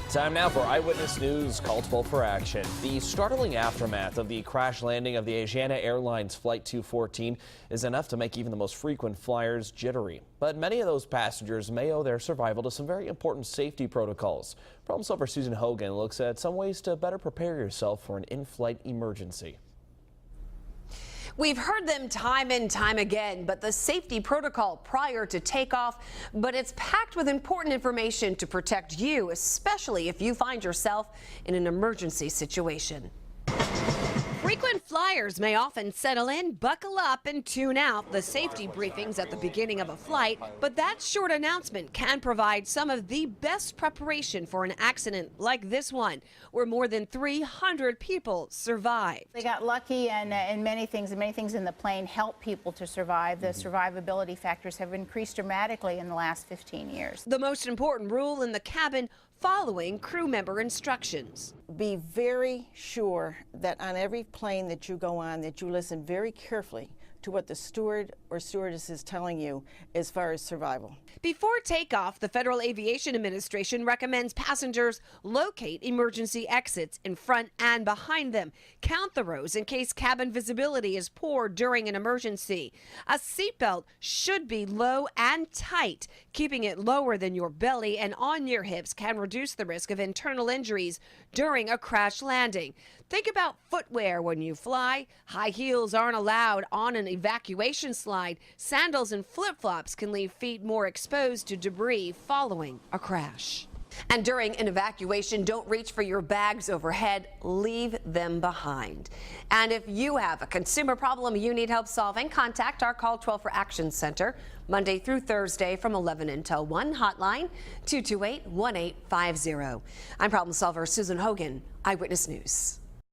Time now for Eyewitness News, Call 12 for action. The startling aftermath of the crash landing of the Asiana Airlines Flight 214 is enough to make even the most frequent flyers jittery. But many of those passengers may owe their survival to some very important safety protocols. Problem solver Susan Hogan looks at some ways to better prepare yourself for an in-flight emergency. We've heard them time and time again, but the safety protocol prior to takeoff, but it's packed with important information to protect you, especially if you find yourself in an emergency situation. Frequent flyers may often settle in, buckle up, and tune out the safety briefings at the beginning of a flight, but that short announcement can provide some of the best preparation for an accident like this one, where more than 300 people survived. They got lucky, and many things in the plane help people to survive. The survivability factors have increased dramatically in the last 15 years. The most important rule in the cabin: following crew member instructions. Be very sure that on every plane that you go on that you listen very carefully to what the steward or stewardess is telling you as far as survival. Before takeoff, the Federal Aviation Administration recommends passengers locate emergency exits in front and behind them. Count the rows in case cabin visibility is poor during an emergency. A seatbelt should be low and tight. Keeping it lower than your belly and on your hips can reduce the risk of internal injuries during a crash landing. Think about footwear when you fly. High heels aren't allowed on an evacuation slide. Sandals and flip-flops can leave feet more exposed to debris following a crash. And during an evacuation, don't reach for your bags overhead. Leave them behind. And if you have a consumer problem you need help solving, contact our Call 12 for Action Center Monday through Thursday from 11 until 1. Hotline 228-1850. I'm problem solver Susan Hogan, Eyewitness News.